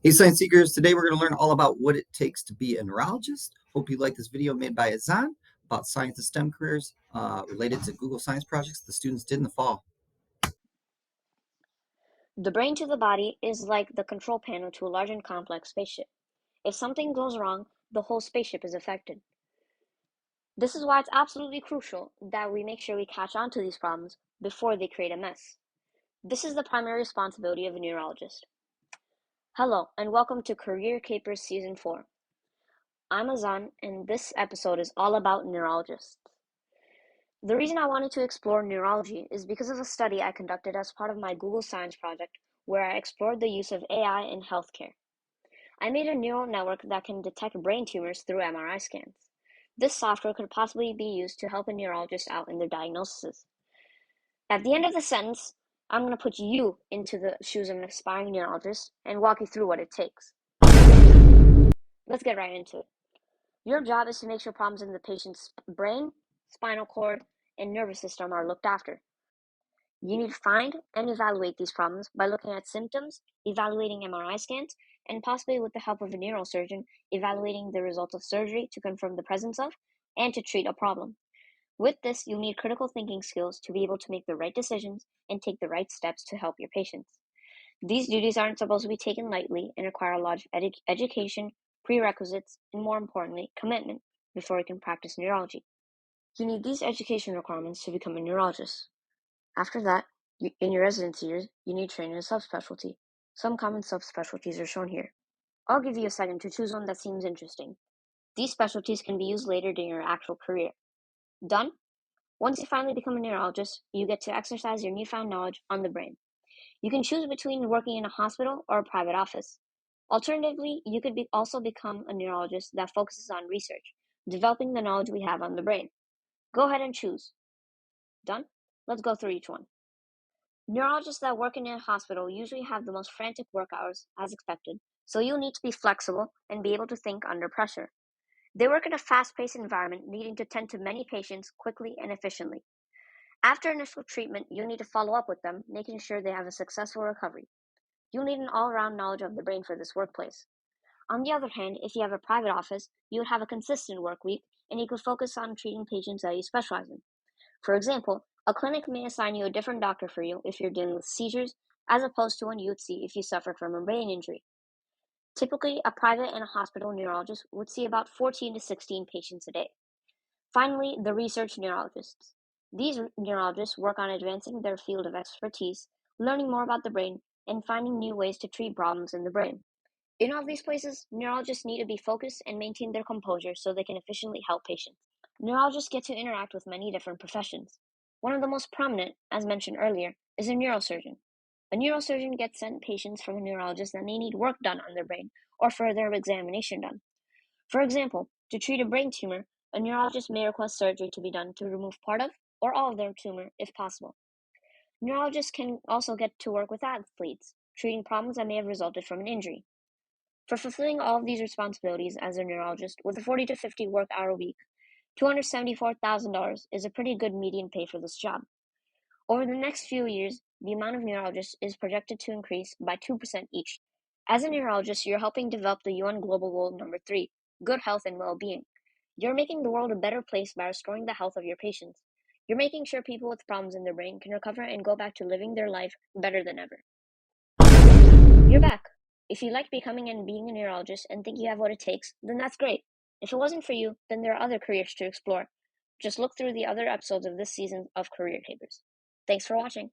Hey, Science Seekers, today we're going to learn all about what it takes to be a neurologist. Hope you like this video made by Azan about science and STEM careers related to Google Science projects the students did in the fall. The brain to the body is like the control panel to a large and complex spaceship. If something goes wrong, the whole spaceship is affected. This is why it's absolutely crucial that we make sure we catch on to these problems before they create a mess. This is the primary responsibility of a neurologist. Hello, and welcome to Career Capers Season 4. I'm Azan, and this episode is all about neurologists. The reason I wanted to explore neurology is because of a study I conducted as part of my Google Science project where I explored the use of AI in healthcare. I made a neural network that can detect brain tumors through MRI scans. This software could possibly be used to help a neurologist out in their diagnoses. At the end of the sentence, I'm going to put you into the shoes of an aspiring neurologist and walk you through what it takes. Let's get right into it. Your job is to make sure problems in the patient's brain, spinal cord, and nervous system are looked after. You need to find and evaluate these problems by looking at symptoms, evaluating MRI scans, and possibly with the help of a neurosurgeon, evaluating the results of surgery to confirm the presence of and to treat a problem. With this, you'll need critical thinking skills to be able to make the right decisions and take the right steps to help your patients. These duties aren't supposed to be taken lightly and require a lot of education, prerequisites, and more importantly, commitment before you can practice neurology. You need these education requirements to become a neurologist. After that, in your residency years, you need training in a subspecialty. Some common subspecialties are shown here. I'll give you a second to choose one that seems interesting. These specialties can be used later during your actual career. Done? Once you finally become a neurologist, you get to exercise your newfound knowledge on the brain. You can choose between working in a hospital or a private office. Alternatively, you could also become a neurologist that focuses on research, developing the knowledge we have on the brain. Go ahead and choose. Done? Let's go through each one. Neurologists that work in a hospital usually have the most frantic work hours, as expected, so you'll need to be flexible and be able to think under pressure. They work in a fast-paced environment, needing to tend to many patients quickly and efficiently. After initial treatment, you'll need to follow up with them, making sure they have a successful recovery. You'll need an all-around knowledge of the brain for this workplace. On the other hand, if you have a private office, you would have a consistent work week, and you could focus on treating patients that you specialize in. For example, a clinic may assign you a different doctor for you if you're dealing with seizures, as opposed to one you would see if you suffered from a brain injury. Typically, a private and a hospital neurologist would see about 14 to 16 patients a day. Finally, the research neurologists. These neurologists work on advancing their field of expertise, learning more about the brain, and finding new ways to treat problems in the brain. In all of these places, neurologists need to be focused and maintain their composure so they can efficiently help patients. Neurologists get to interact with many different professions. One of the most prominent, as mentioned earlier, is a neurosurgeon. A neurosurgeon gets sent patients from a neurologist that may need work done on their brain or further examination done. For example, to treat a brain tumor, a neurologist may request surgery to be done to remove part of or all of their tumor if possible. Neurologists can also get to work with athletes, treating problems that may have resulted from an injury. For fulfilling all of these responsibilities as a neurologist with a 40 to 50 work hour week, $274,000 is a pretty good median pay for this job. Over the next few years, the amount of neurologists is projected to increase by 2% each. As a neurologist, you're helping develop the UN Global Goal number 3, good health and well-being. You're making the world a better place by restoring the health of your patients. You're making sure people with problems in their brain can recover and go back to living their life better than ever. You're back. If you like becoming and being a neurologist and think you have what it takes, then that's great. If it wasn't for you, then there are other careers to explore. Just look through the other episodes of this season of Career Capers. Thanks for watching.